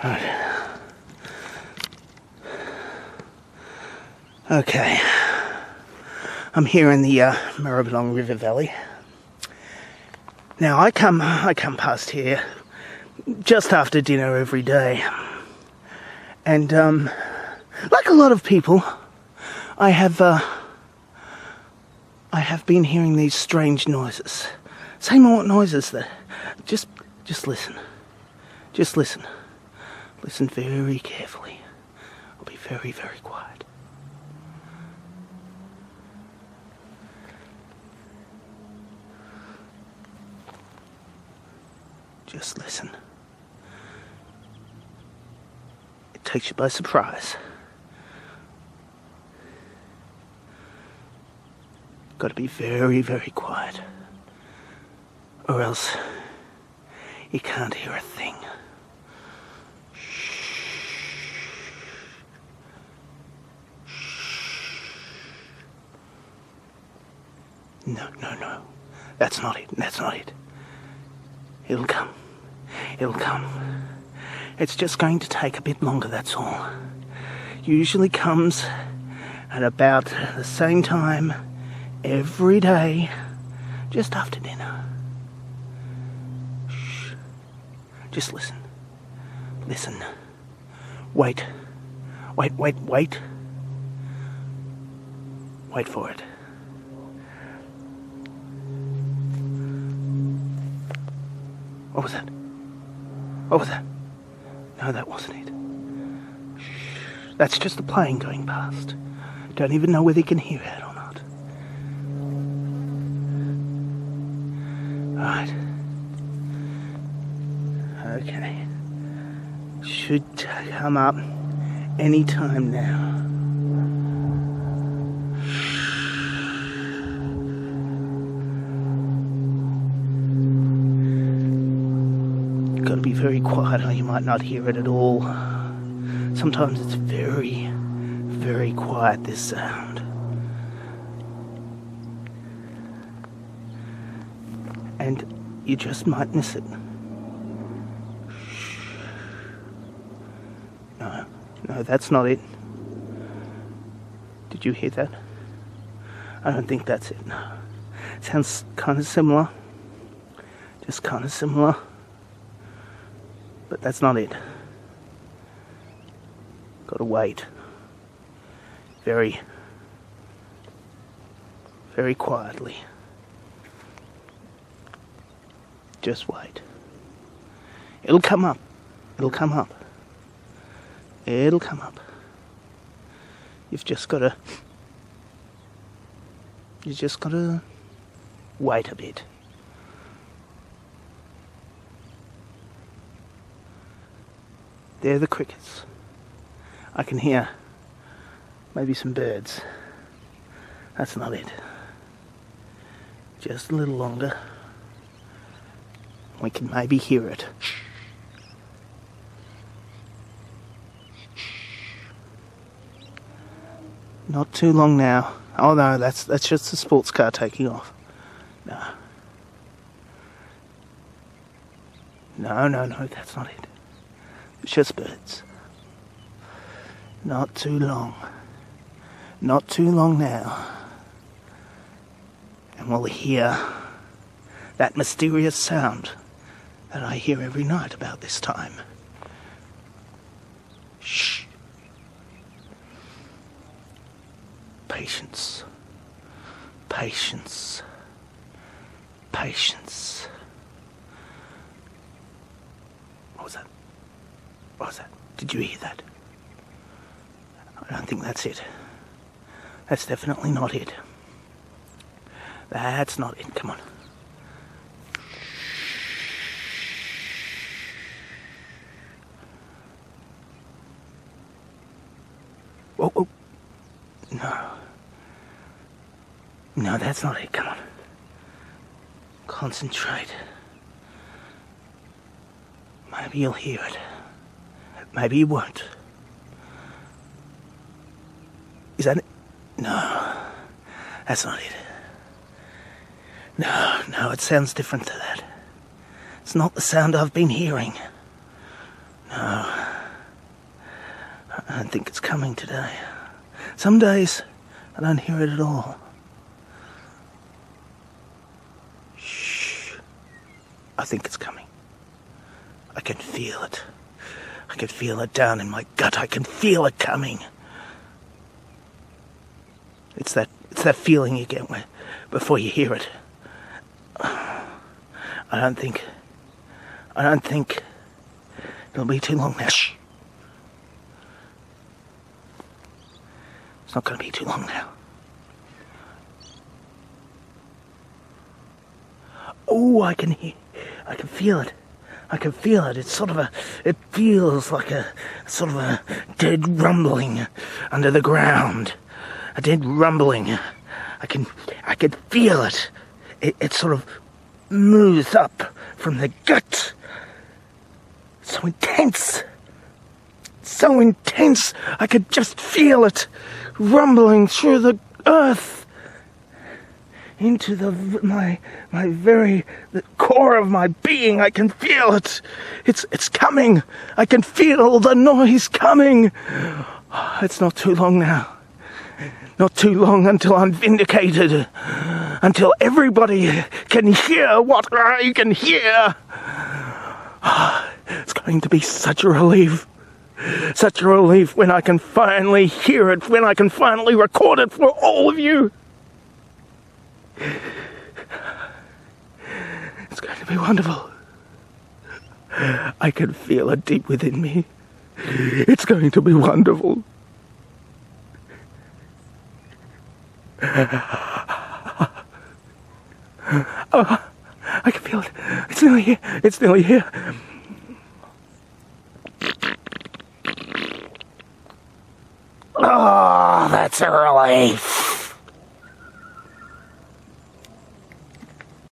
Right. Okay. I'm here in the Maribyrnong River Valley. Now I come past here just after dinner every day, and like a lot of people, I have been hearing these strange noises. Say more noises that just listen. Just listen. Listen very carefully. I'll be very, very quiet. Just listen. It takes you by surprise. Got to be very, very quiet, or else you can't hear a thing. No. That's not it. It'll come. It's just going to take a bit longer, that's all. Usually comes at about the same time every day, just after dinner. Shh. Just listen. Listen. Wait. Wait for it. What was that? No, that wasn't it. Shh. That's just a plane going past. Don't even know whether you can hear it or not. Right. Okay. Should come up any time now. Got to be very quiet or you might not hear it at all. Sometimes it's very, very quiet, this sound. And you just might miss it. No, that's not it. Did you hear that? I don't think that's it, no. It sounds kind of similar. Just kind of similar. But that's not it. Gotta wait. Very, very quietly. Just wait. It'll come up. You've just gotta wait a bit. They're the crickets. I can hear maybe some birds. That's not it. Just a little longer. We can maybe hear it. Not too long now. Oh no, that's just a sports car taking off. No, that's not it. It's just birds. Not too long. Not too long now. And we'll hear that mysterious sound that I hear every night about this time. Shh. Patience. What was that? Did you hear that? I don't think that's it. That's definitely not it. That's not it. Come on. Whoa. No, that's not it. Come on. Concentrate. Maybe you'll hear it. Maybe you won't. Is that it? No. That's not it. No, it sounds different to that. It's not the sound I've been hearing. No. don't think it's coming today. Some days, I don't hear it at all. Shh. I think it's coming. I can feel it. I can feel it down in my gut. I can feel it coming. It's that feeling you get before you hear it. I don't think it'll be too long now. Shh. It's not going to be too long now. Oh, I can feel it. I can feel it. It feels like a sort of a dead rumbling under the ground. A dead rumbling. I can feel it. It sort of moves up from the gut. So intense. So intense. I could just feel it rumbling through the earth into the core of my being. I can feel it. It's coming. I can feel the noise coming. It's not too long now. Not too long until I'm vindicated. Until everybody can hear what I can hear. It's going to be such a relief. Such a relief when I can finally hear it, when I can finally record it for all of you. It's going to be wonderful. I can feel it deep within me. It's going to be wonderful. Oh, I can feel it. It's nearly here. It's nearly here. Oh, that's a relief.